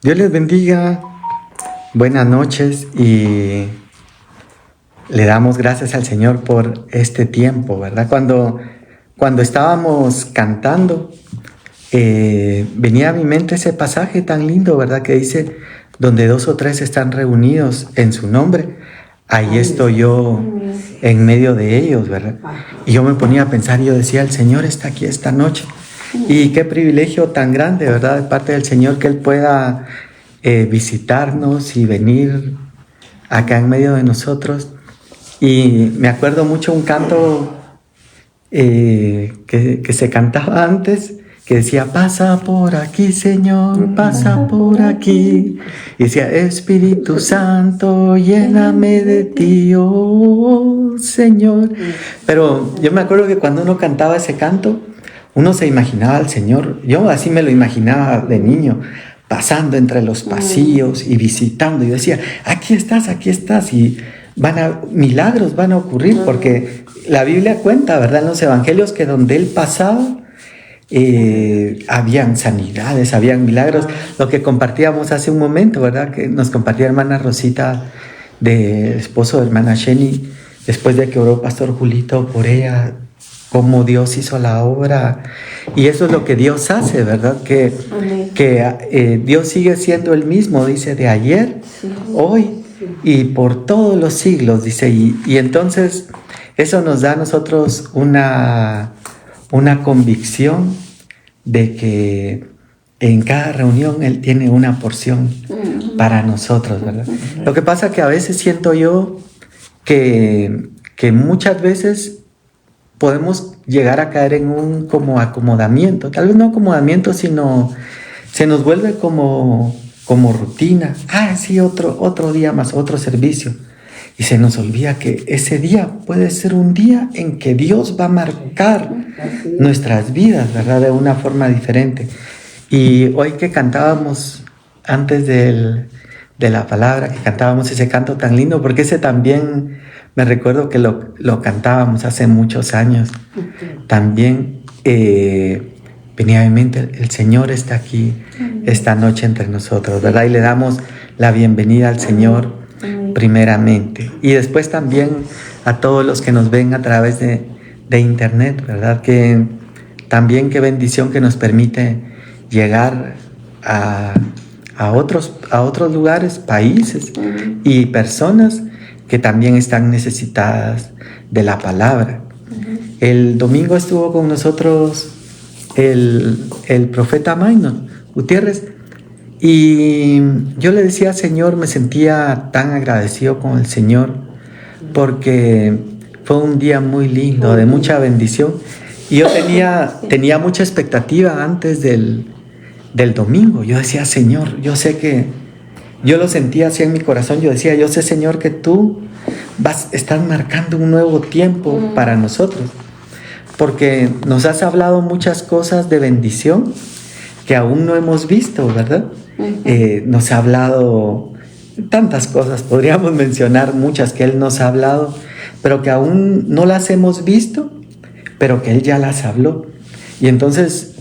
Dios les bendiga, buenas noches y le damos gracias al Señor por este tiempo, ¿verdad? Cuando estábamos cantando, venía a mi mente ese pasaje tan lindo, ¿verdad? Que dice, donde 2 o 3 están reunidos en su nombre, ahí estoy yo en medio de ellos, ¿verdad? Y yo me ponía a pensar y yo decía, el Señor está aquí esta noche. Y qué privilegio tan grande, ¿verdad? De parte del Señor que Él pueda visitarnos y venir acá en medio de nosotros. Y me acuerdo mucho un canto que se cantaba antes, que decía, pasa por aquí, Señor, pasa por aquí. Y decía, Espíritu Santo, lléname de ti, oh Señor. Pero yo me acuerdo que cuando uno cantaba ese canto, uno se imaginaba al Señor, yo así me lo imaginaba de niño, pasando entre los pasillos y visitando. Y decía, aquí estás, y milagros van a ocurrir, porque la Biblia cuenta, ¿verdad? En los evangelios que donde Él pasaba, habían sanidades, habían milagros. Lo que compartíamos hace un momento, ¿verdad? Que nos compartía hermana Rosita, del esposo de hermana Sheni, después de que oró Pastor Julito por ella, cómo Dios hizo la obra. Y eso es lo que Dios hace, ¿verdad? Que Dios sigue siendo el mismo, dice, de ayer, hoy y por todos los siglos, dice. Y entonces eso nos da a nosotros una convicción de que en cada reunión Él tiene una porción para nosotros, ¿verdad? Lo que pasa que a veces siento yo que muchas veces podemos llegar a caer en un como acomodamiento, tal vez no acomodamiento, sino se nos vuelve como rutina. Sí, otro día más, otro servicio. Y se nos olvida que ese día puede ser un día en que Dios va a marcar nuestras vidas, ¿verdad? De una forma diferente. Y hoy que cantábamos, antes de la palabra, que cantábamos ese canto tan lindo, porque ese también me recuerdo que lo cantábamos hace muchos años. También venía a mi mente, el Señor está aquí esta noche entre nosotros, ¿verdad? Y le damos la bienvenida al Señor primeramente. Y después también a todos los que nos ven a través de internet, ¿verdad? Que también qué bendición que nos permite llegar a otros lugares, países y personas que también están necesitadas de la palabra. El domingo estuvo con nosotros el profeta Maynor Gutiérrez, y yo le decía, Señor, me sentía tan agradecido con el Señor porque fue un día muy lindo, de mucha bendición. Y yo tenía mucha expectativa antes del domingo. Yo decía, Señor, yo sé que, yo lo sentía así en mi corazón, yo decía, yo sé, Señor, que tú estás marcando un nuevo tiempo para nosotros, porque nos has hablado muchas cosas de bendición que aún no hemos visto, ¿verdad? Nos ha hablado tantas cosas, podríamos mencionar muchas que Él nos ha hablado, pero que aún no las hemos visto, pero que Él ya las habló. Y entonces,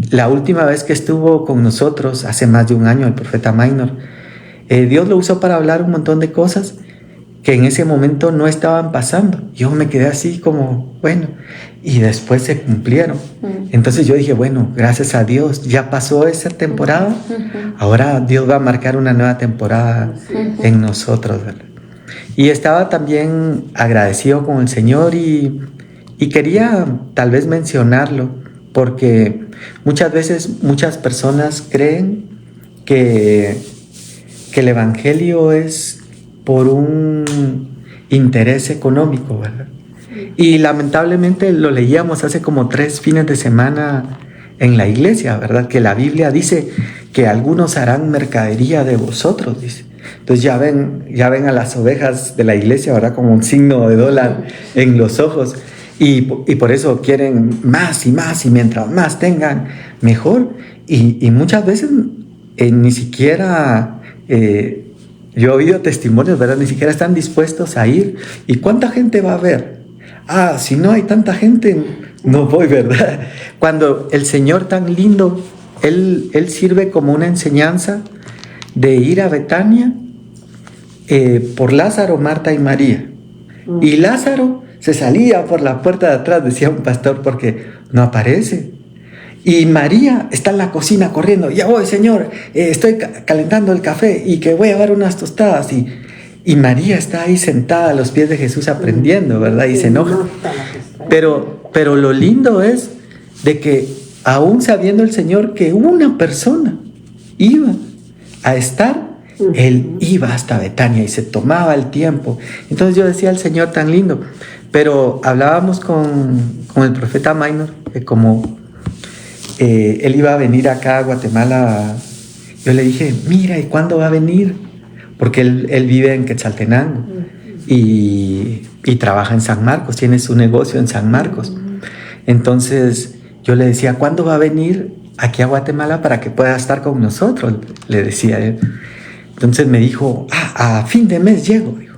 la última vez que estuvo con nosotros, hace más de un año, el profeta Maynor, Dios lo usó para hablar un montón de cosas que en ese momento no estaban pasando. Yo me quedé así como, bueno, y después se cumplieron. Entonces yo dije, bueno, gracias a Dios, ya pasó esa temporada, ahora Dios va a marcar una nueva temporada en nosotros, ¿verdad? Y estaba también agradecido con el Señor y quería tal vez mencionarlo, porque muchas veces muchas personas creen que el Evangelio es por un interés económico, ¿verdad? Y lamentablemente lo leíamos hace como 3 fines de semana en la iglesia, ¿verdad? Que la Biblia dice que algunos harán mercadería de vosotros, dice. Entonces ya ven a las ovejas de la iglesia, ¿verdad? Como un signo de dólar en los ojos. Y por eso quieren más y más, y mientras más tengan, mejor. Y muchas veces ni siquiera... yo he oído testimonios, ¿verdad? Ni siquiera están dispuestos a ir. ¿Y cuánta gente va a ver? Si no hay tanta gente, no voy, ¿verdad? Cuando el Señor tan lindo, Él sirve como una enseñanza de ir a Betania por Lázaro, Marta y María. Y Lázaro se salía por la puerta de atrás, decía un pastor, porque no aparece. Y María está en la cocina corriendo. Ya voy, Señor, estoy calentando el café y que voy a llevar unas tostadas. Y María está ahí sentada a los pies de Jesús aprendiendo, ¿verdad? Y se enoja. Pero lo lindo es de que aún sabiendo el Señor que una persona iba a estar, Él iba hasta Betania y se tomaba el tiempo. Entonces yo decía al Señor tan lindo. Pero hablábamos con el profeta Minor, que como él iba a venir acá a Guatemala, yo le dije, mira, ¿y cuándo va a venir? Porque él vive en Quetzaltenango y trabaja en San Marcos, tiene su negocio en San Marcos. Entonces yo le decía, ¿cuándo va a venir aquí a Guatemala para que pueda estar con nosotros? Le decía él. Entonces me dijo, a fin de mes llego, dijo.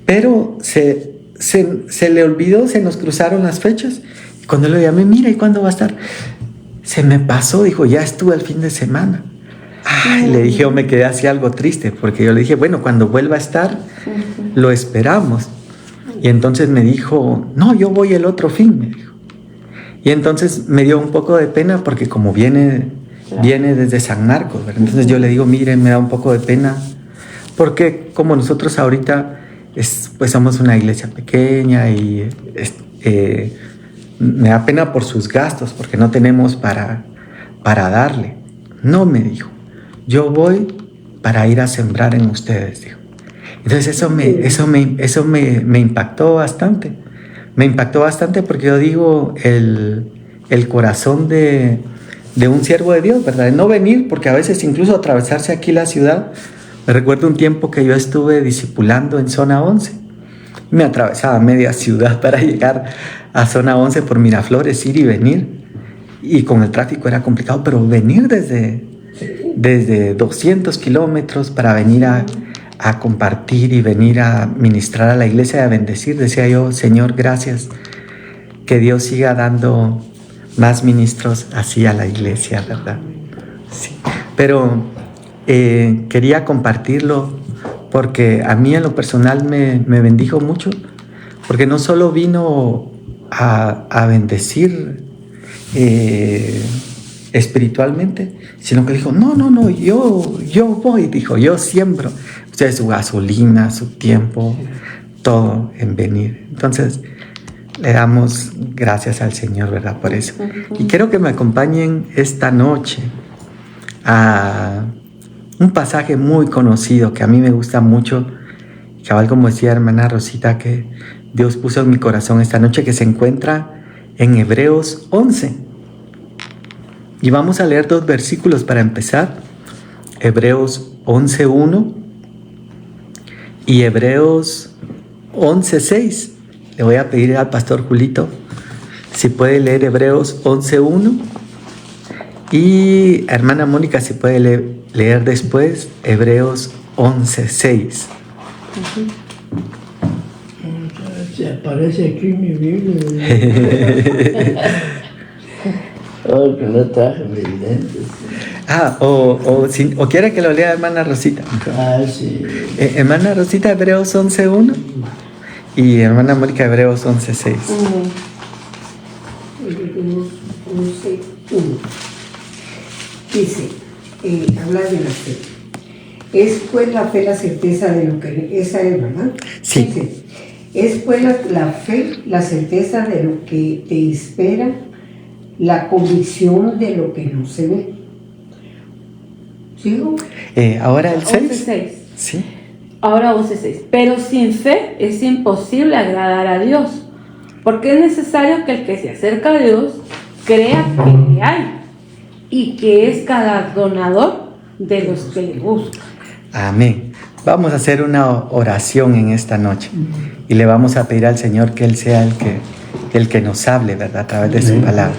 Pero se le olvidó, se nos cruzaron las fechas. Y cuando le llamé, mira, ¿y cuándo va a estar? Se me pasó, dijo, ya estuve el fin de semana. Ay, le dije, yo me quedé así algo triste, porque yo le dije, bueno, cuando vuelva a estar, lo esperamos. Y entonces me dijo, no, yo voy el otro fin, me dijo. Y entonces me dio un poco de pena, porque como viene desde San Marcos, ¿verdad? Entonces yo le digo, mire, me da un poco de pena, porque como nosotros ahorita, pues somos una iglesia pequeña y me da pena por sus gastos, porque no tenemos para darle. No, me dijo, yo voy para ir a sembrar en ustedes, dijo. Entonces eso me impactó bastante. Me impactó bastante porque yo digo, el corazón de un siervo de Dios, ¿verdad? De no venir, porque a veces incluso atravesarse aquí la ciudad. Me recuerdo un tiempo que yo estuve discipulando en zona 11. Me atravesaba media ciudad para llegar a zona 11 por Miraflores, ir y venir. Y con el tráfico era complicado, pero venir desde 200 kilómetros para venir a compartir y venir a ministrar a la iglesia y a bendecir. Decía yo, Señor, gracias. Que Dios siga dando más ministros así a la iglesia, ¿verdad? Sí. Pero quería compartirlo porque a mí en lo personal me bendijo mucho, porque no solo vino a bendecir espiritualmente, sino que dijo, no, yo voy, dijo, yo siembro. Usted su gasolina, su tiempo, todo en venir. Entonces, le damos gracias al Señor, ¿verdad? Por eso. Y quiero que me acompañen esta noche a un pasaje muy conocido que a mí me gusta mucho, cabal como decía hermana Rosita, que Dios puso en mi corazón esta noche, que se encuentra en Hebreos 11. Y vamos a leer 2 versículos para empezar. Hebreos 11:1 y Hebreos 11:6. Le voy a pedir al pastor Julito si puede leer Hebreos 11:1 y a hermana Mónica si puede leer después Hebreos 11:6. Se aparece aquí en mi Biblia. Oh, que no traje mis lentes. O quiere que lo lea hermana Rosita. Sí. Hermana Rosita, Hebreos 11:1 y hermana Mónica, Hebreos 11:6. Hebreos 11:1 dice, habla de la fe. Es pues la fe la certeza de lo que... Esa es, ¿verdad? Sí. Dice, es pues la fe la certeza de lo que te espera, la convicción de lo que no se ve. ¿Sigo? Ahora el 6. 11:6. Sí. Ahora 11:6. Pero sin fe es imposible agradar a Dios, porque es necesario que el que se acerca a Dios crea que le hay y que es galardonador de los que le buscan. Amén. Vamos a hacer una oración en esta noche y le vamos a pedir al Señor que Él sea el que nos hable, ¿verdad? A través de su palabra.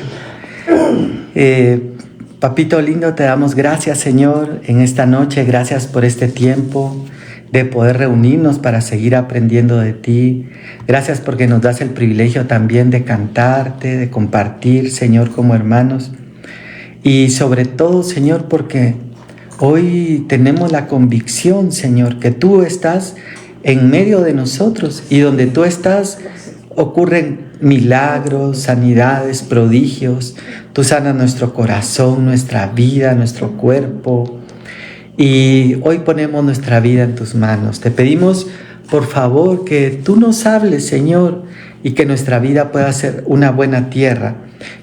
Papito lindo, te damos gracias, Señor, en esta noche. Gracias por este tiempo de poder reunirnos para seguir aprendiendo de ti. Gracias porque nos das el privilegio también de cantarte, de compartir, Señor, como hermanos. Y sobre todo, Señor, porque hoy tenemos la convicción, Señor, que tú estás en medio de nosotros y donde tú estás ocurren milagros, sanidades, prodigios. Tú sanas nuestro corazón, nuestra vida, nuestro cuerpo. Y hoy ponemos nuestra vida en tus manos. Te pedimos, por favor, que tú nos hables, Señor, y que nuestra vida pueda ser una buena tierra,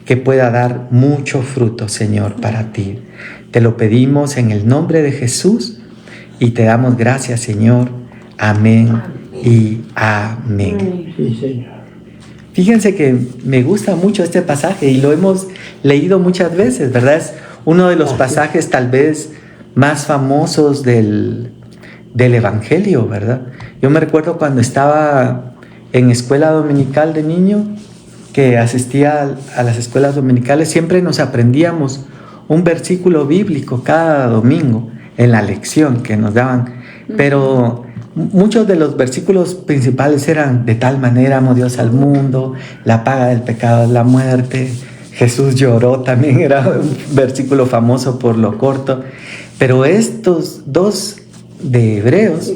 que pueda dar mucho fruto, Señor, para ti. Te lo pedimos en el nombre de Jesús y te damos gracias, Señor. Amén y amén. Sí, Señor. Fíjense que me gusta mucho este pasaje y lo hemos leído muchas veces, ¿verdad? Es uno de los pasajes tal vez más famosos del Evangelio, ¿verdad? Yo me recuerdo cuando estaba en escuela dominical de niño, que asistía a las escuelas dominicales, siempre nos aprendíamos un versículo bíblico cada domingo en la lección que nos daban, pero muchos de los versículos principales eran: de tal manera amó Dios al mundo, la paga del pecado es la muerte, Jesús lloró, también era un versículo famoso por lo corto. Pero estos dos de Hebreos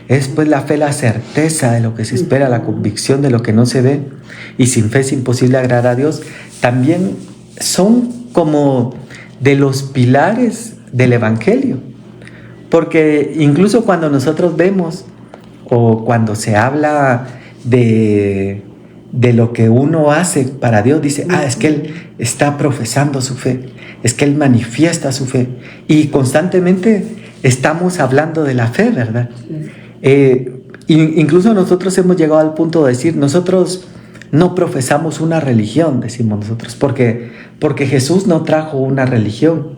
es pues la fe, la certeza de lo que se espera, la convicción de lo que no se ve, y sin fe es imposible agradar a Dios. También son como de los pilares del Evangelio, porque incluso cuando nosotros vemos o cuando se habla de lo que uno hace para Dios, dice: es que Él está profesando su fe, es que Él manifiesta su fe, y constantemente estamos hablando de la fe, ¿verdad? Incluso nosotros hemos llegado al punto de decir: nosotros no profesamos una religión, decimos nosotros, porque Jesús no trajo una religión.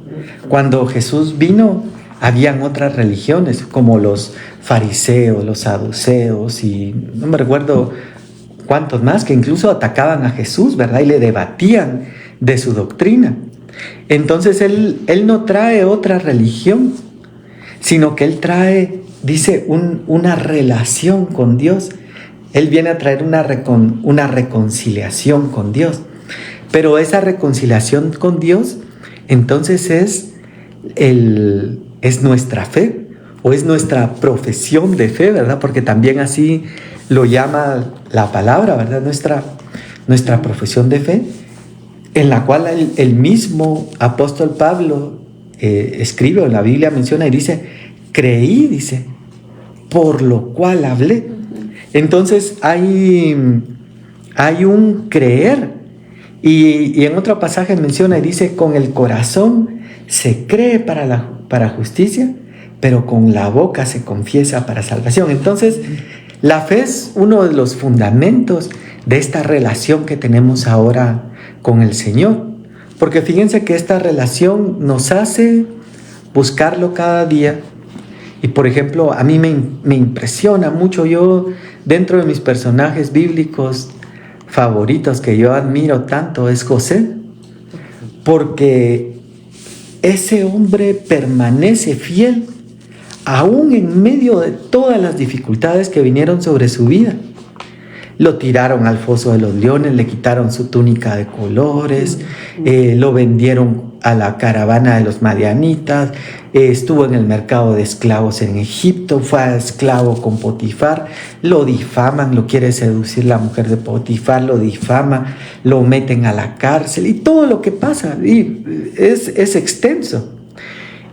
Cuando Jesús vino, habían otras religiones, como los fariseos, los saduceos, y no me recuerdo cuántos más, que incluso atacaban a Jesús, ¿verdad? Y le debatían de su doctrina. Entonces Él no trae otra religión, sino que Él trae, dice, una relación con Dios. Él viene a traer una reconciliación con Dios. Pero esa reconciliación con Dios, entonces es nuestra fe, o es nuestra profesión de fe, ¿verdad? Porque también así lo llama la palabra, ¿verdad? Nuestra profesión de fe, en la cual el mismo apóstol Pablo escribe, o en la Biblia menciona y dice: creí, dice, por lo cual hablé. Entonces hay un creer, y en otro pasaje menciona y dice: con el corazón se cree para justicia, pero con la boca se confiesa para salvación. Entonces la fe es uno de los fundamentos de esta relación que tenemos ahora con el Señor, porque fíjense que esta relación nos hace buscarlo cada día. Y por ejemplo, a mí me impresiona mucho, yo dentro de mis personajes bíblicos favoritos que yo admiro tanto es José, porque ese hombre permanece fiel aún en medio de todas las dificultades que vinieron sobre su vida. Lo tiraron al foso de los leones, le quitaron su túnica de colores, lo vendieron a la caravana de los madianitas, estuvo en el mercado de esclavos en Egipto, fue esclavo con Potifar, lo difaman, lo quiere seducir la mujer de Potifar, lo difama, lo meten a la cárcel y todo lo que pasa, y es extenso.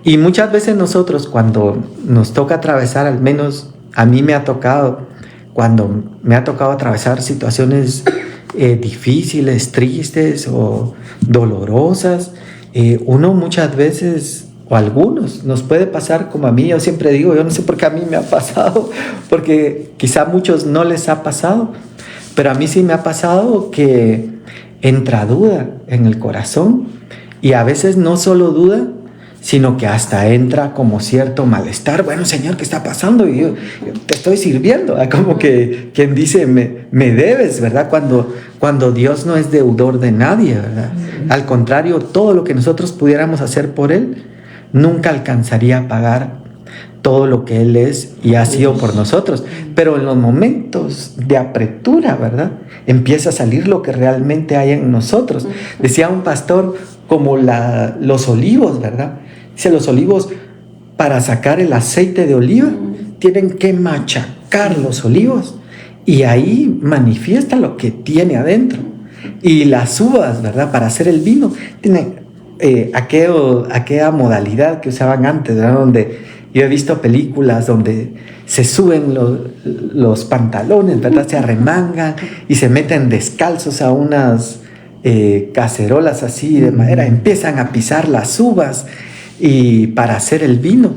Y muchas veces nosotros, cuando nos toca atravesar, al menos a mí me ha tocado, cuando me ha tocado atravesar situaciones difíciles, tristes o dolorosas, uno muchas veces, o algunos, nos puede pasar como a mí. Yo siempre digo, yo no sé por qué a mí me ha pasado, porque quizá a muchos no les ha pasado, pero a mí sí me ha pasado que entra duda en el corazón, y a veces no solo duda, sino que hasta entra como cierto malestar. Bueno, Señor, ¿qué está pasando? Y yo te estoy sirviendo, como que quien dice, me debes, ¿verdad? Cuando Dios no es deudor de nadie, ¿verdad? Al contrario, todo lo que nosotros pudiéramos hacer por Él, nunca alcanzaría a pagar todo lo que Él es y ha sido por nosotros. Pero en los momentos de apretura, ¿verdad?, empieza a salir lo que realmente hay en nosotros. Decía un pastor, como los olivos, ¿verdad? Dice, los olivos para sacar el aceite de oliva, tienen que machacar los olivos y ahí manifiesta lo que tiene adentro. Y las uvas, ¿verdad? Para hacer el vino, tienen aquella modalidad que usaban antes, ¿verdad? Donde yo he visto películas donde se suben los pantalones, ¿verdad? Se arremangan y se meten descalzos a unas cacerolas así de madera, empiezan a pisar las uvas y para hacer el vino.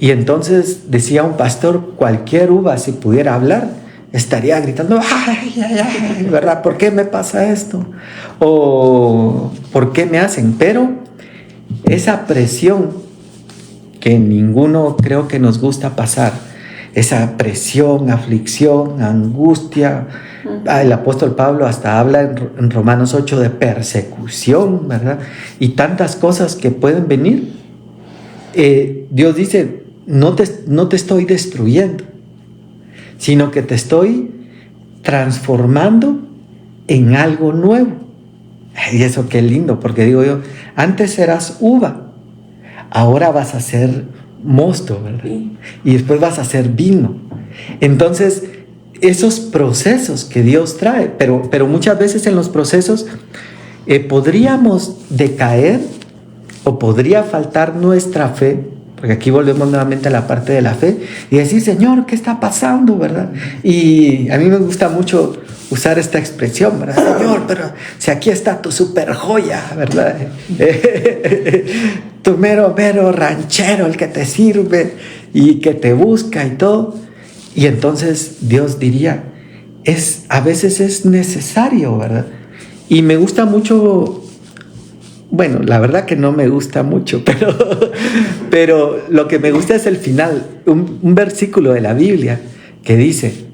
Y entonces decía un pastor, cualquier uva si pudiera hablar estaría gritando, ay, ay, ay, ¿verdad? ¿Por qué me pasa esto? O ¿por qué me hacen? Pero esa presión que ninguno creo que nos gusta pasar, esa presión, aflicción, angustia. El apóstol Pablo hasta habla en Romanos 8 de persecución, ¿verdad? Y tantas cosas que pueden venir. Dios dice, no te estoy destruyendo, sino que te estoy transformando en algo nuevo. Y eso qué lindo, porque digo yo, antes eras uva, ahora vas a ser mosto, ¿verdad? Y después vas a hacer vino. Entonces, esos procesos que Dios trae, pero muchas veces en los procesos podríamos decaer o podría faltar nuestra fe, porque aquí volvemos nuevamente a la parte de la fe y decir, Señor, ¿qué está pasando, verdad? Y a mí me gusta mucho usar esta expresión, ¿verdad? Señor, pero si aquí está tu super joya, ¿verdad? Tu mero ranchero, el que te sirve y que te busca y todo. Y entonces Dios diría, a veces es necesario, ¿verdad? Y me gusta mucho, bueno, la verdad que no me gusta mucho, pero lo que me gusta es el final, un versículo de la Biblia que dice,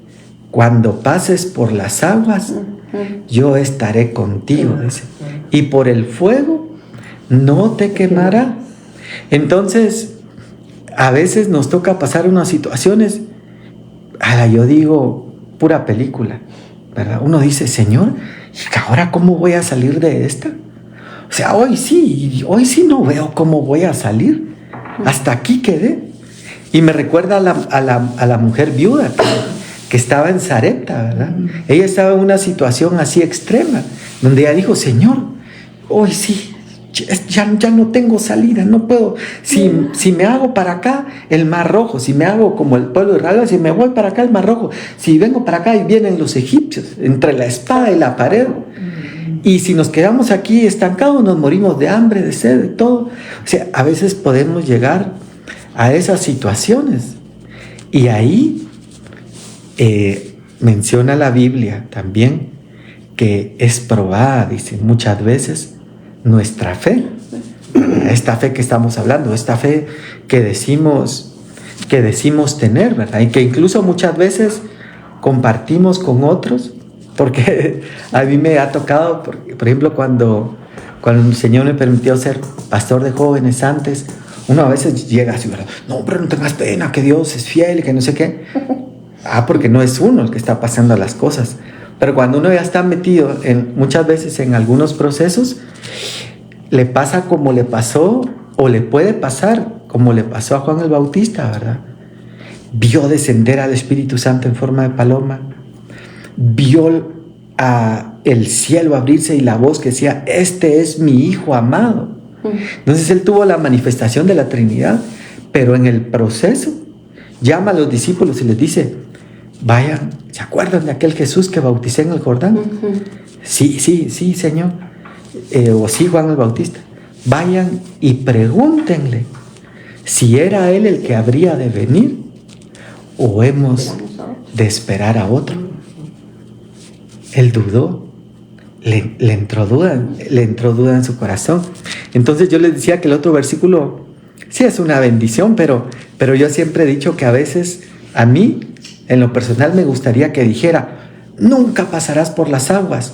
cuando pases por las aguas, yo estaré contigo, dice, y por el fuego no te quemará. Entonces, a veces nos toca pasar unas situaciones, yo digo, pura película, ¿verdad? Uno dice, Señor, ¿y ahora cómo voy a salir de esta? O sea, hoy sí no veo cómo voy a salir. Hasta aquí quedé. Y me recuerda a la mujer viuda que estaba en Sarepta, ¿verdad? Ella estaba en una situación así extrema, donde ella dijo, Señor, hoy sí, ya no tengo salida, no puedo. Si me hago para acá, el Mar Rojo, si me hago como el pueblo de Israel, si me voy para acá, el Mar Rojo, si vengo para acá y vienen los egipcios, entre la espada y la pared. Y si nos quedamos aquí estancados, nos morimos de hambre, de sed, de todo. O sea, a veces podemos llegar a esas situaciones. Y ahí menciona la Biblia también que es probada, dice, muchas veces nuestra fe. Esta fe que estamos hablando, esta fe que decimos tener, ¿verdad? Y que incluso muchas veces compartimos con otros. Porque a mí me ha tocado, por ejemplo, cuando el Señor me permitió ser pastor de jóvenes antes, uno a veces llega así, ¿verdad? No, pero no tengas pena, que Dios es fiel y que no sé qué. Porque no es uno el que está pasando las cosas. Pero cuando uno ya está metido muchas veces en algunos procesos, le pasa como le pasó, o le puede pasar como le pasó a Juan el Bautista, ¿verdad? Vio descender al Espíritu Santo en forma de paloma, vio el cielo abrirse y la voz que decía, este es mi Hijo amado. Entonces él tuvo la manifestación de la Trinidad, pero en el proceso llama a los discípulos y les dice, vayan, ¿se acuerdan de aquel Jesús que bauticé en el Jordán? Sí, Señor. O sí, Juan el Bautista. Vayan y pregúntenle si era él el que habría de venir o hemos de esperar a otro. Él dudó, le entró duda en su corazón. Entonces yo les decía que el otro versículo sí es una bendición, pero yo siempre he dicho que a veces a mí, en lo personal, me gustaría que dijera, nunca pasarás por las aguas,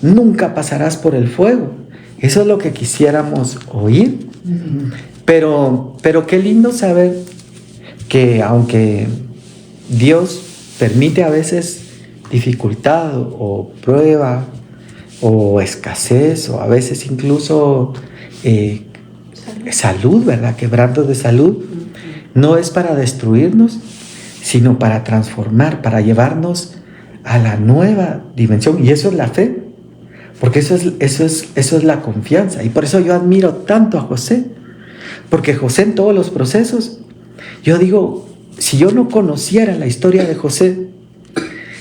nunca pasarás por el fuego. Eso es lo que quisiéramos oír. Pero qué lindo saber que aunque Dios permite a veces dificultad o prueba o escasez o a veces incluso salud, ¿verdad? Quebrantos de salud. no es para destruirnos, sino para transformar, para llevarnos a la nueva dimensión. Y eso es la fe, porque eso es la confianza. Y por eso yo admiro tanto a José, porque José en todos los procesos, yo digo, si yo no conociera la historia de José,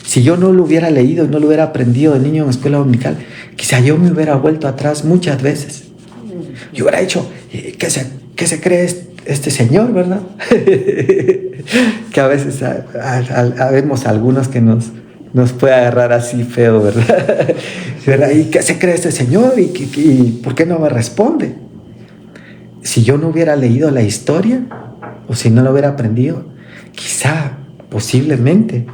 si yo no lo hubiera leído y no lo hubiera aprendido de niño en escuela dominical, quizá yo me hubiera vuelto atrás muchas veces. Yo hubiera dicho, ¿qué se cree este señor, verdad? Que a veces habemos algunos que nos puede agarrar así feo, ¿verdad? ¿Y qué se cree este señor? ¿Y por qué no me responde? Si yo no hubiera leído la historia, o si no lo hubiera aprendido, quizá, posiblemente,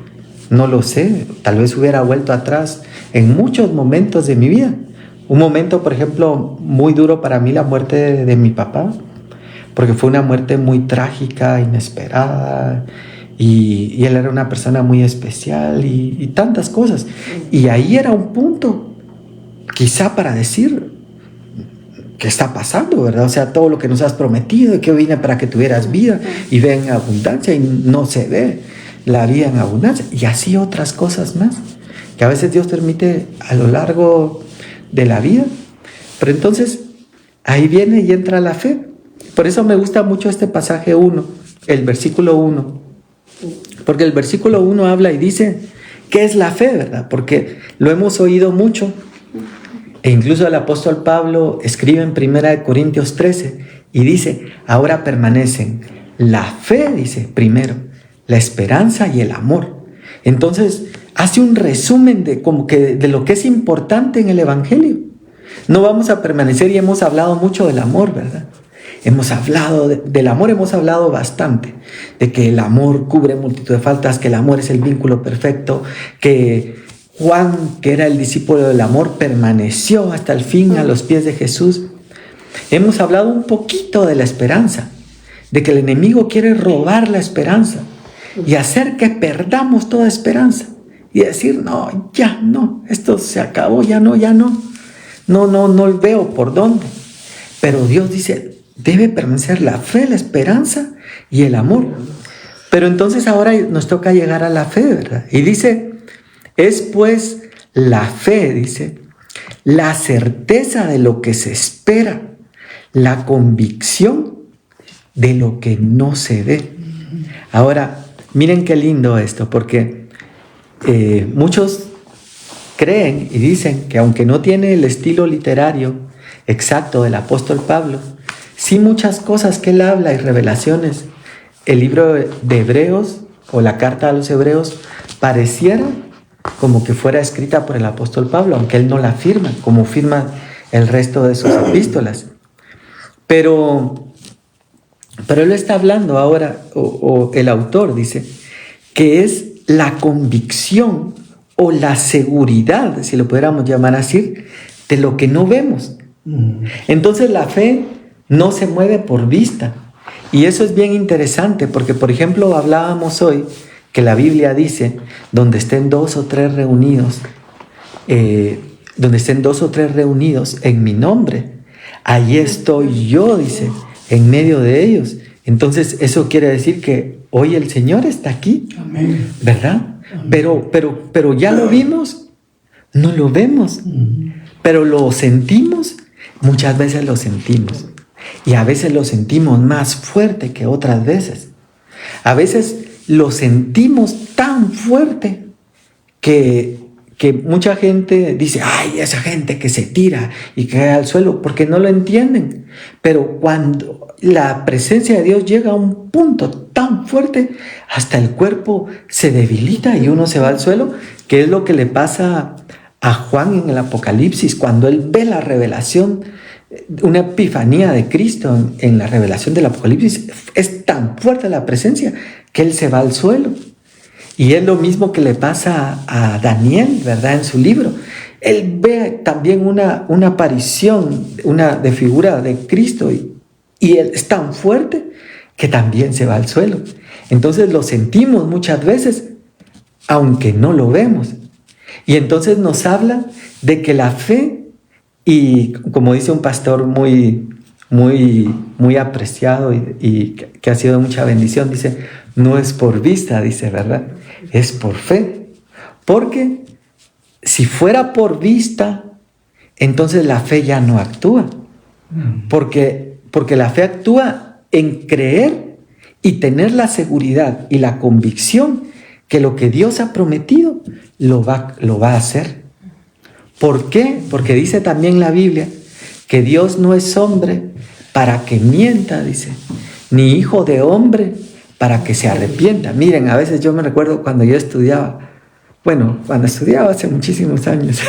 no lo sé, tal vez hubiera vuelto atrás en muchos momentos de mi vida. Un momento, por ejemplo, muy duro para mí, la muerte de mi papá, porque fue una muerte muy trágica, inesperada, y él era una persona muy especial y tantas cosas. Y ahí era un punto, quizá para decir, ¿qué está pasando, verdad? O sea, todo lo que nos has prometido, que vine para que tuvieras vida y ve en abundancia, y no se ve la vida en abundancia. Y así otras cosas más, que a veces Dios permite a lo largo de la vida. Pero entonces, ahí viene y entra la fe. Por eso me gusta mucho este pasaje 1, el versículo 1. Porque el versículo 1 habla y dice, ¿qué es la fe, verdad? Porque lo hemos oído mucho. E incluso el apóstol Pablo escribe en 1 Corintios 13 y dice, ahora permanecen la fe, dice, primero, la esperanza y el amor. Entonces, hace un resumen de lo que es importante en el Evangelio. No vamos a permanecer, y hemos hablado mucho del amor, ¿verdad? Hemos hablado del amor, hemos hablado bastante, de que el amor cubre multitud de faltas, que el amor es el vínculo perfecto, que Juan, que era el discípulo del amor, permaneció hasta el fin a los pies de Jesús. Hemos hablado un poquito de la esperanza, de que el enemigo quiere robar la esperanza y hacer que perdamos toda esperanza y decir, no, ya no, esto se acabó, ya no veo por dónde. Pero Dios dice, debe permanecer la fe, la esperanza y el amor. Pero entonces ahora nos toca llegar a la fe, ¿verdad? Y dice, es pues la fe, dice, la certeza de lo que se espera, la convicción de lo que no se ve. Ahora, miren qué lindo esto, porque muchos creen y dicen que aunque no tiene el estilo literario exacto del apóstol Pablo, sí muchas cosas que él habla y revelaciones, el libro de Hebreos o la carta a los Hebreos pareciera como que fuera escrita por el apóstol Pablo, aunque él no la firma, como firma el resto de sus epístolas. Pero él está hablando ahora, o el autor dice, que es la convicción o la seguridad, si lo pudiéramos llamar así, de lo que no vemos. Entonces la fe no se mueve por vista. Y eso es bien interesante, porque por ejemplo hablábamos hoy que la Biblia dice, donde estén dos o tres reunidos en mi nombre, allí estoy yo, dice, en medio de ellos. Entonces eso quiere decir que hoy el Señor está aquí. Amén. ¿Verdad? Amén. Pero ya lo vimos, no lo vemos, pero lo sentimos, muchas veces lo sentimos. Y a veces lo sentimos más fuerte que otras veces. A veces lo sentimos tan fuerte que mucha gente dice, ay, esa gente que se tira y cae al suelo, porque no lo entienden. Pero cuando la presencia de Dios llega a un punto tan fuerte, hasta el cuerpo se debilita y uno se va al suelo, que es lo que le pasa a Juan en el Apocalipsis, cuando él ve la revelación, una epifanía de Cristo en la revelación del Apocalipsis. Es tan fuerte la presencia que él se va al suelo. Y es lo mismo que le pasa a Daniel, ¿verdad? En su libro. Él ve también una aparición, de figura de Cristo, y él es tan fuerte que también se va al suelo. Entonces lo sentimos muchas veces, aunque no lo vemos. Y entonces nos habla de que la fe, y como dice un pastor muy muy apreciado y que ha sido mucha bendición. Dice, no es por vista, dice, ¿verdad? Es por fe. Porque si fuera por vista, entonces la fe ya no actúa. Porque la fe actúa en creer y tener la seguridad y la convicción que lo que Dios ha prometido lo va a hacer. ¿Por qué? Porque dice también la Biblia que Dios no es hombre para que mienta, dice, ni hijo de hombre para que se arrepienta. Miren, a veces yo me recuerdo cuando yo estudiaba, cuando estudiaba hace muchísimos años,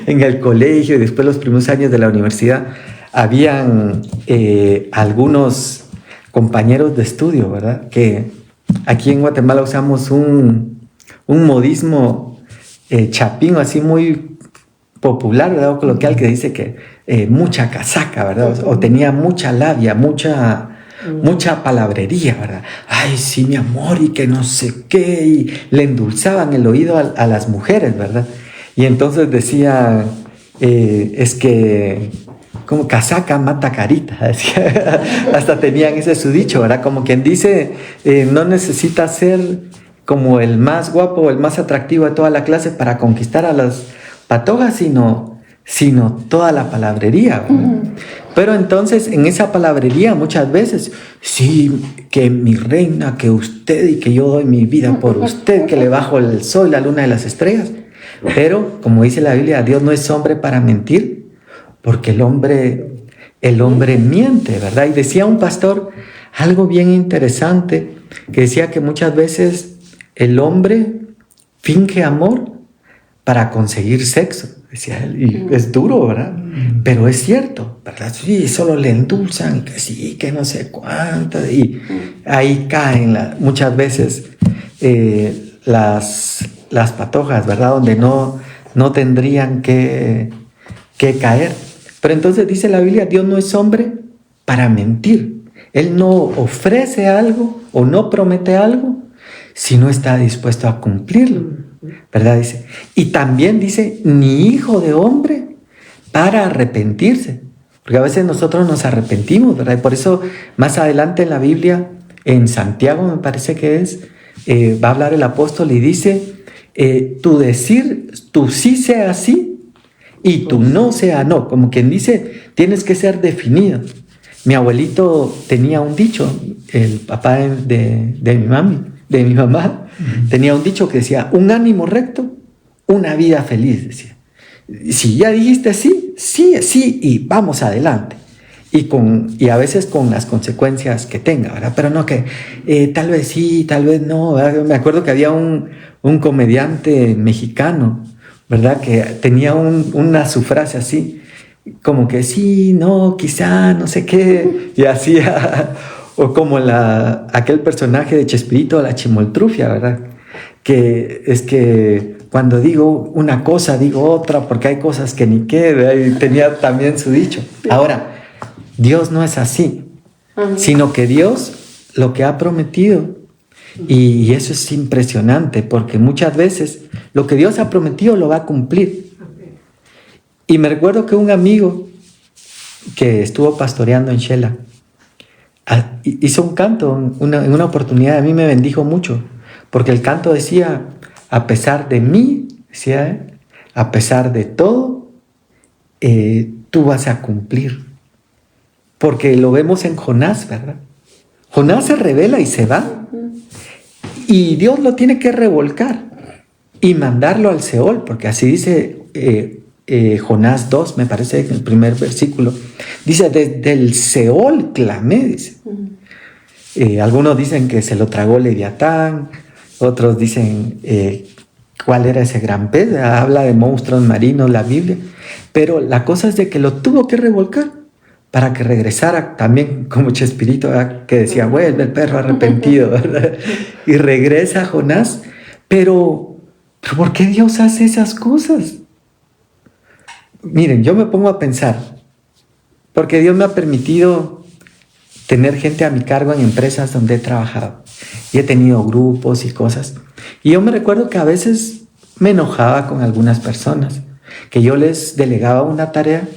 en el colegio y después los primeros años de la universidad, habían algunos compañeros de estudio, ¿verdad? Que aquí en Guatemala usamos un modismo chapín, así muy popular, ¿verdad? O coloquial, que dice que mucha casaca, ¿verdad? O tenía mucha labia, mucha palabrería, ¿verdad? Ay, sí, mi amor, y que no sé qué, y le endulzaban el oído a las mujeres, ¿verdad? Y entonces decía, es que como casaca mata carita, decía. Hasta tenían ese su dicho, ¿verdad? Como quien dice, no necesita ser como el más guapo o el más atractivo de toda la clase para conquistar a las patojas, sino toda la palabrería, ¿verdad? Pero entonces en esa palabrería muchas veces, sí, que mi reina, que usted, y que yo doy mi vida por usted, que le bajo el sol, la luna y las estrellas. Pero, como dice la Biblia, Dios no es hombre para mentir, porque el hombre miente, ¿verdad? Y decía un pastor algo bien interesante, que decía que muchas veces el hombre finge amor para conseguir sexo, decía él, y es duro, ¿verdad? Pero es cierto, ¿verdad? Sí, solo le endulzan, que sí, que no sé cuánto, y ahí caen muchas veces las patojas, ¿verdad? Donde no tendrían que caer. Pero entonces dice la Biblia, Dios no es hombre para mentir. Él no ofrece algo o no promete algo si no está dispuesto a cumplirlo, ¿verdad? Dice. Y también dice, ni hijo de hombre para arrepentirse. Porque a veces nosotros nos arrepentimos, ¿verdad? Y por eso más adelante en la Biblia, en Santiago me parece que va a hablar el apóstol y dice, tu sí sea sí y tu no sea no. Como quien dice, tienes que ser definido. Mi abuelito tenía un dicho, el papá de mi mamá, tenía un dicho que decía, un ánimo recto, una vida feliz, decía. Si ya dijiste sí, sí es sí y vamos adelante. Y a veces con las consecuencias que tenga, ¿verdad? Pero no que tal vez sí, tal vez no, ¿verdad? Me acuerdo que había un comediante mexicano, ¿verdad? Que tenía su frase así, como que sí, no, quizá, no sé qué, y hacía, o como aquel personaje de Chespirito, la Chimoltrufia, ¿verdad? Que es que cuando digo una cosa, digo otra, porque hay cosas que ni qué, ¿verdad? Y tenía también su dicho. Ahora, Dios no es así, sino que Dios lo que ha prometido, y eso es impresionante, porque muchas veces lo que Dios ha prometido lo va a cumplir. Y me recuerdo que un amigo que estuvo pastoreando en Shela hizo un canto en una oportunidad, a mí me bendijo mucho, porque el canto decía, a pesar de mí, decía él, a pesar de todo, tú vas a cumplir. Porque lo vemos en Jonás, ¿verdad? Jonás se rebela y se va. Y Dios lo tiene que revolcar y mandarlo al Seol, porque así dice Jonás 2, me parece, en el primer versículo. Dice, desde el Seol clamé, dice. Algunos dicen que se lo tragó Leviatán, otros dicen cuál era ese gran pez. Habla de monstruos marinos la Biblia, pero la cosa es de que lo tuvo que revolcar para que regresara también como Chespirito, ¿verdad? Que decía, vuelve el perro arrepentido, ¿verdad? Y regresa Jonás. Pero ¿por qué Dios hace esas cosas? Miren, yo me pongo a pensar, porque Dios me ha permitido tener gente a mi cargo en empresas donde he trabajado. Y he tenido grupos y cosas. Y yo me recuerdo que a veces me enojaba con algunas personas, que yo les delegaba una tarea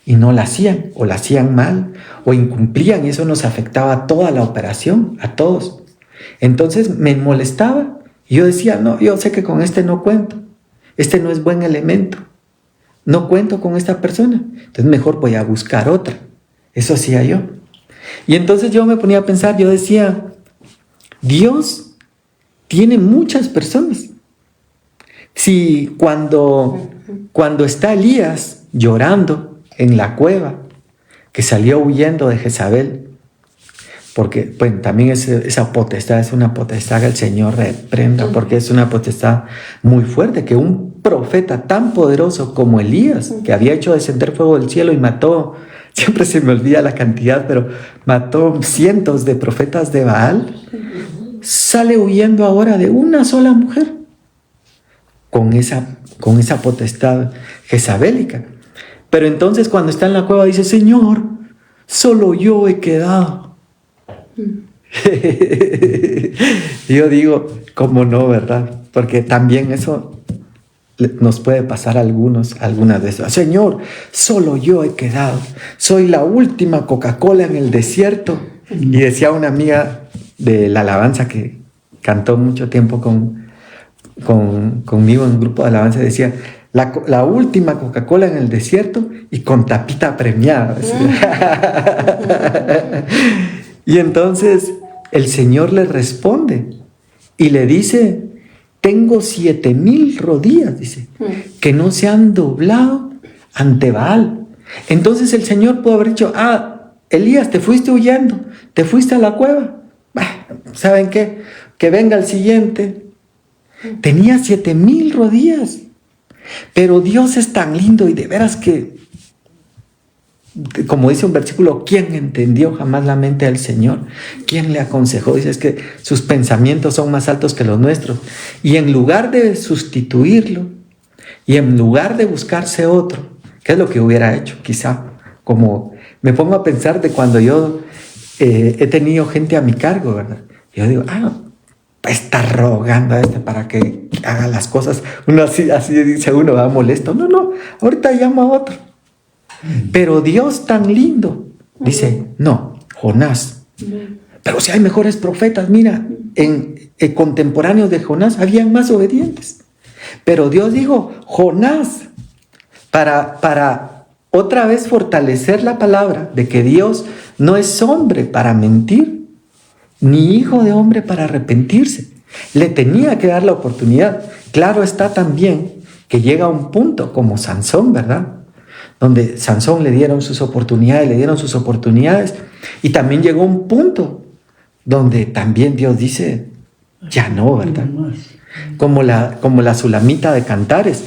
y no la hacían, o la hacían mal, o incumplían, y eso nos afectaba a toda la operación, a todos. Entonces me molestaba, y yo decía, no, yo sé que con este no cuento, este no es buen elemento, no cuento con esta persona, entonces mejor voy a buscar otra. Eso hacía yo. Y entonces yo me ponía a pensar, yo decía, Dios tiene muchas personas. Si cuando está Elías llorando en la cueva, que salió huyendo de Jezabel, porque bueno, también esa potestad es una potestad que el Señor reprenda, porque es una potestad muy fuerte, que un profeta tan poderoso como Elías, que había hecho descender fuego del cielo y mató, siempre se me olvida la cantidad, pero mató cientos de profetas de Baal, sale huyendo ahora de una sola mujer, con esa potestad jezabélica. Pero entonces cuando está en la cueva dice, Señor, solo yo he quedado. Yo digo, ¿cómo no, verdad? Porque también eso nos puede pasar a algunas veces. Señor, solo yo he quedado. Soy la última Coca-Cola en el desierto. Y decía una amiga de la alabanza que cantó mucho tiempo conmigo en un grupo de alabanza, decía, la última Coca-Cola en el desierto y con tapita premiada. Y entonces el Señor le responde y le dice, tengo 7,000 rodillas, dice, que no se han doblado ante Baal. Entonces el Señor pudo haber dicho, Elías, te fuiste huyendo, te fuiste a la cueva. ¿Saben qué? Que venga el siguiente. Tenía 7,000 rodillas. Pero Dios es tan lindo y de veras que, como dice un versículo, ¿quién entendió jamás la mente del Señor? ¿Quién le aconsejó? Dice, es que sus pensamientos son más altos que los nuestros. Y en lugar de sustituirlo, y en lugar de buscarse otro, ¿qué es lo que hubiera hecho? Quizá, como me pongo a pensar de cuando yo he tenido gente a mi cargo, ¿verdad? Yo digo, está rogando a este para que haga las cosas. Uno así dice uno, va molesto. No, ahorita llamo a otro. Pero Dios tan lindo dice, no, Jonás. Pero si hay mejores profetas, mira, en contemporáneos de Jonás habían más obedientes. Pero Dios dijo, Jonás, para otra vez fortalecer la palabra de que Dios no es hombre para mentir, ni hijo de hombre para arrepentirse. Le tenía que dar la oportunidad. Claro está también que llega a un punto como Sansón, ¿verdad? Donde Sansón le dieron sus oportunidades, y también llegó un punto donde también Dios dice, ya no, ¿verdad? Como la Sulamita de Cantares,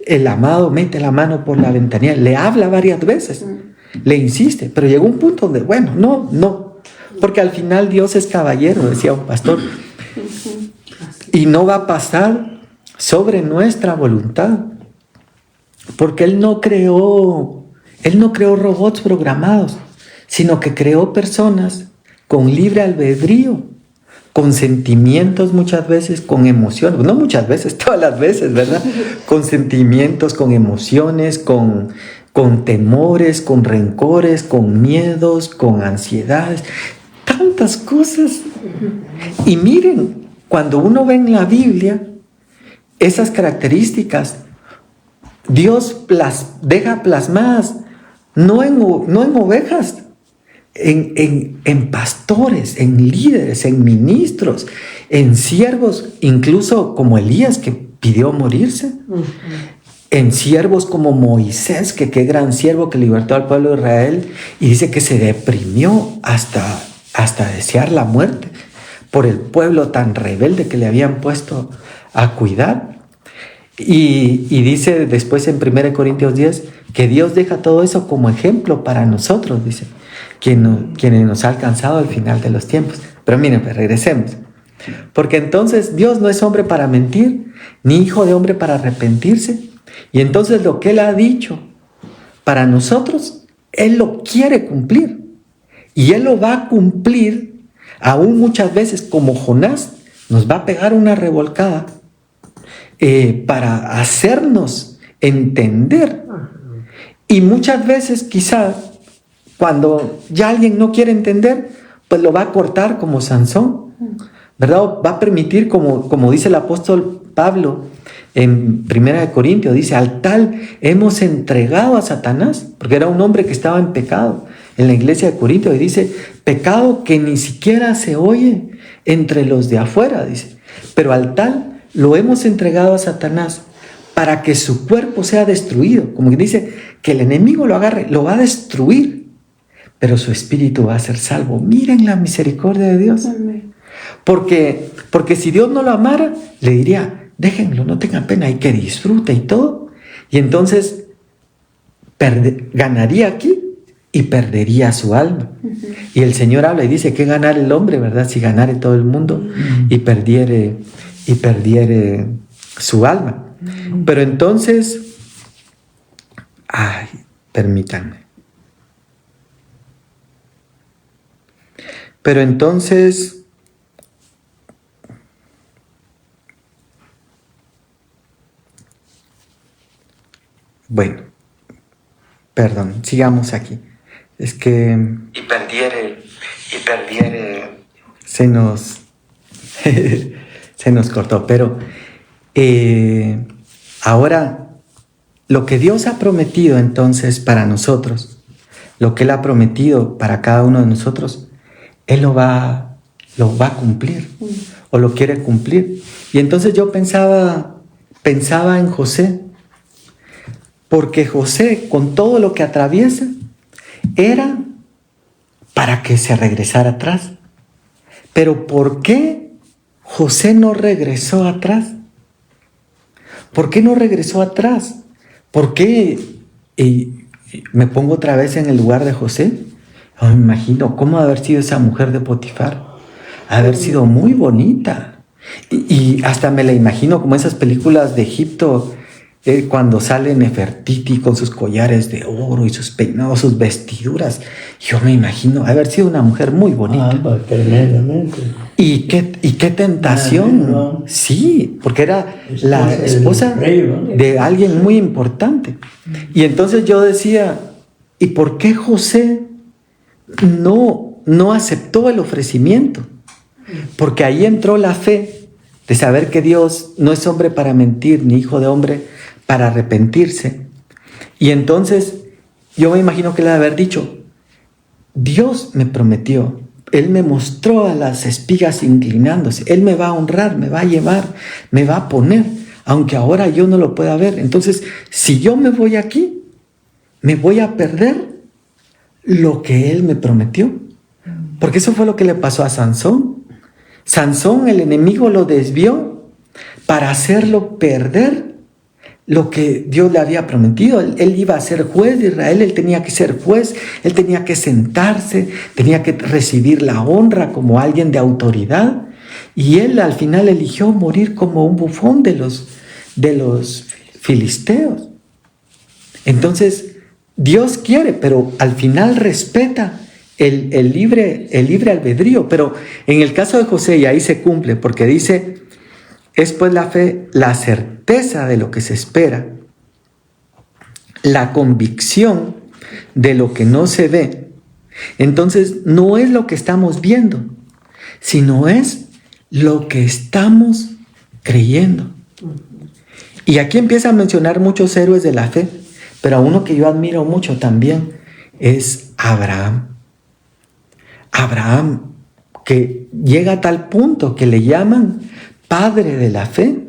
el amado mete la mano por la ventanilla, le habla varias veces, le insiste, pero llegó un punto donde, bueno, no, porque al final Dios es caballero, decía un pastor, y no va a pasar sobre nuestra voluntad, porque Él no creó robots programados, sino que creó personas con libre albedrío, con sentimientos muchas veces, con emociones, no muchas veces, todas las veces, ¿verdad? Con sentimientos, con emociones, con temores, con rencores, con miedos, con ansiedades, tantas cosas. Y miren, cuando uno ve en la Biblia esas características, Dios deja plasmadas no en ovejas, en pastores, en líderes, en ministros, en siervos, incluso como Elías, que pidió morirse, en siervos como Moisés, que qué gran siervo que libertó al pueblo de Israel, y dice que se deprimió hasta desear la muerte por el pueblo tan rebelde que le habían puesto a cuidar. Y dice después en 1 Corintios 10 que Dios deja todo eso como ejemplo para nosotros, dice, quienes nos ha alcanzado al final de los tiempos. Pero miren, pues regresemos. Porque entonces Dios no es hombre para mentir, ni hijo de hombre para arrepentirse. Y entonces lo que Él ha dicho para nosotros, Él lo quiere cumplir. Y Él lo va a cumplir, aún muchas veces como Jonás, nos va a pegar una revolcada para hacernos entender Y muchas veces quizá cuando ya alguien no quiere entender, pues lo va a cortar como Sansón, ¿verdad? Va a permitir, como dice el apóstol Pablo en 1 Corintios, dice, al tal hemos entregado a Satanás, porque era un hombre que estaba en pecado en la iglesia de Corintios, y dice, pecado que ni siquiera se oye entre los de afuera, dice, pero al tal lo hemos entregado a Satanás para que su cuerpo sea destruido, como que dice, que el enemigo lo agarre, lo va a destruir, pero su espíritu va a ser salvo. Miren la misericordia de Dios. Amén. Porque si Dios no lo amara, le diría, déjenlo, no tengan pena, y que disfrute y todo. Y entonces ganaría aquí y perdería su alma. Y el Señor habla y dice, ¿qué ganar el hombre, verdad? Si ganare todo el mundo y perdiere su alma. Pero entonces, permítanme. Pero entonces, bueno, perdón, sigamos aquí. Es que y perdiere, se nos cortó. Pero ahora, lo que Dios ha prometido entonces para nosotros, lo que Él ha prometido para cada uno de nosotros, Él lo va a cumplir, o lo quiere cumplir. Y entonces yo pensaba en José, porque José, con todo lo que atraviesa, era para que se regresara atrás. Pero ¿por qué José no regresó atrás? ¿Por qué no regresó atrás? ¿Por qué? Y me pongo otra vez en el lugar de José. Me imagino cómo haber sido esa mujer de Potifar. Haber sido muy bonita. Y hasta me la imagino como esas películas de Egipto, cuando sale Nefertiti con sus collares de oro y sus peinados, sus vestiduras. Yo me imagino haber sido una mujer muy bonita. Tremendamente. Y qué tentación. Sí, porque era la esposa de alguien muy importante. Y entonces yo decía, ¿y por qué José no aceptó el ofrecimiento? Porque ahí entró la fe de saber que Dios no es hombre para mentir, ni hijo de hombre para arrepentirse. Y entonces yo me imagino que le ha de haber dicho, Dios me prometió, Él me mostró a las espigas inclinándose, Él me va a honrar, me va a llevar, me va a poner, aunque ahora yo no lo pueda ver. Entonces, si yo me voy aquí, me voy a perder lo que Él me prometió. Porque eso fue lo que le pasó a Sansón. Sansón, el enemigo lo desvió para hacerlo perder lo que Dios le había prometido. Él iba a ser juez de Israel, él tenía que ser juez, él tenía que sentarse, tenía que recibir la honra como alguien de autoridad. Y él al final eligió morir como un bufón de los filisteos. Entonces, Dios quiere, pero al final respeta el libre albedrío. Pero en el caso de José, y ahí se cumple, porque dice, es pues la fe, la certeza de lo que se espera, la convicción de lo que no se ve. Entonces, no es lo que estamos viendo, sino es lo que estamos creyendo. Y aquí empieza a mencionar muchos héroes de la fe, pero a uno que yo admiro mucho también es Abraham. Abraham, que llega a tal punto que le llaman padre de la fe.